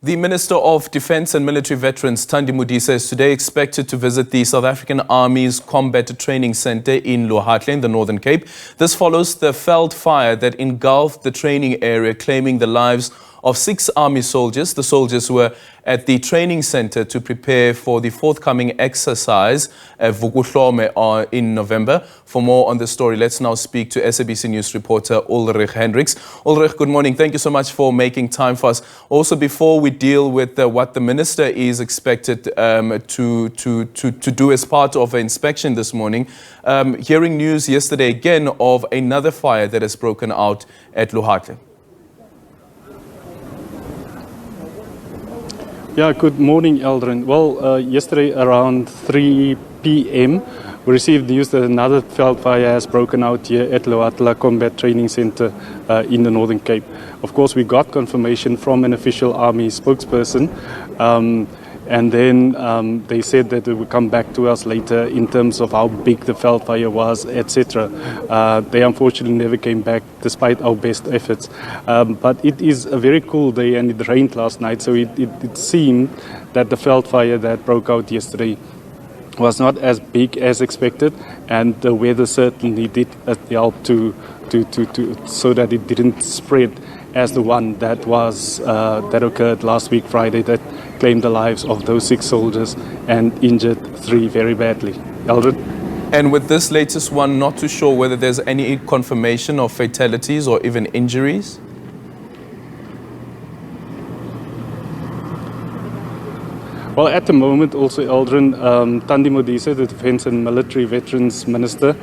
The Minister of Defence and Military Veterans, Thandi Modise, is today expected to visit the South African Army's Combat Training Centre in Lohatlha in the Northern Cape. This follows the veld fire that engulfed the training area, claiming the lives of 6 Army soldiers. The soldiers were at the training centre to prepare for the forthcoming Exercise Vuk'uhlome in November. For more on this story, let's now speak to SABC News reporter Ulrich Hendriks. Ulrich, good morning. Thank you so much for making time for us. Also, before we deal with what the Minister is expected to do as part of an inspection this morning, hearing news yesterday again of another fire that has broken out at Lohatlha. Yeah, good morning, Eldrin. Well, yesterday around 3 p.m. we received news that another veld fire has broken out here at Lohatlha Combat Training Centre in the Northern Cape. Of course, we got confirmation from an official Army spokesperson, and then they said that they would come back to us later in terms of how big the veld fire was, etc. They unfortunately never came back despite our best efforts. But it is a very cool day and it rained last night, so it seemed that the veld fire that broke out yesterday was not as big as expected, and the weather certainly did help to so that it didn't spread as the one that was that occurred last week Friday, that claimed the lives of those 6 soldiers and injured 3 very badly. Eldred? And with this latest one, not too sure whether there's any confirmation of fatalities or even injuries? Well, at the moment, also, Eldrin, Thandi Modise, the Defence and Military Veterans Minister,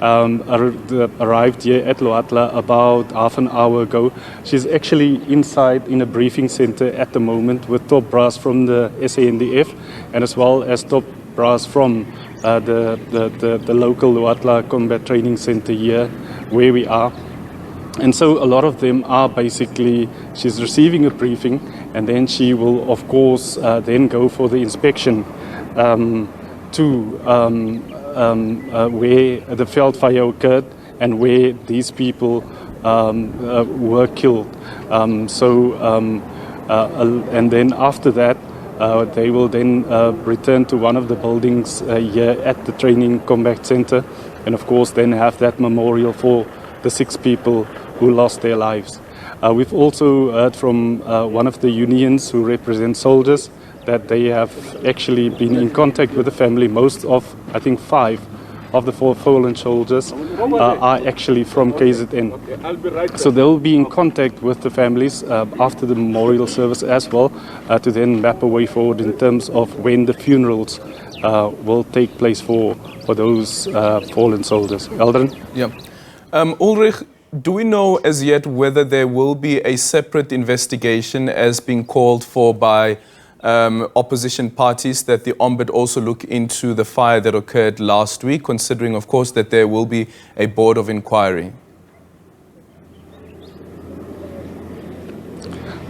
arrived here at Lohatlha about half an hour ago. She's actually inside in a briefing centre at the moment with top brass from the SANDF and as well as top brass from the local Lohatlha Combat Training Centre here where we are. And so a lot of them are basically, she's receiving a briefing and then she will, of course, then go for the inspection to where the veld fire occurred and where these people were killed. And then after that, they will then return to one of the buildings here at the Training Combat Centre and, of course, then have that memorial for the 6 people who lost their lives. We've also heard from one of the unions who represent soldiers that they have actually been in contact with the family. Most of, I think, 5 of the 4 fallen soldiers are actually from KZN. So they'll be in contact with the families after the memorial service as well to then map a way forward in terms of when the funerals will take place for those fallen soldiers. Eldrin? Yeah. Ulrich, do we know as yet whether there will be a separate investigation as being called for by opposition parties, that the Ombudsman also look into the fire that occurred last week, considering, of course, that there will be a board of inquiry?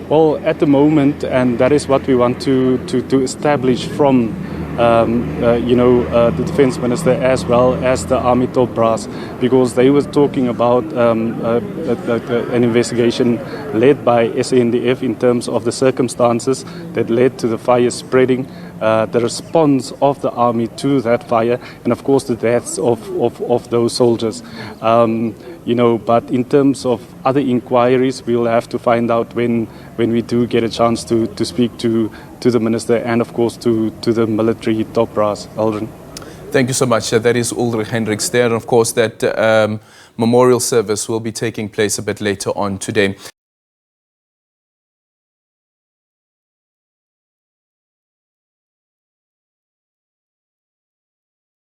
Well, at the moment, and that is what we want to establish from the Defence Minister as well as the Army top brass, because they were talking about an investigation led by SANDF in terms of the circumstances that led to the fire spreading, the response of the Army to that fire, and of course the deaths of those soldiers. But in terms of other inquiries, we'll have to find out when we do get a chance to speak to the Minister and, of course, to the military top brass. Aldrin. Thank you so much. That is Ulrich Hendriks there. And, of course, that memorial service will be taking place a bit later on today.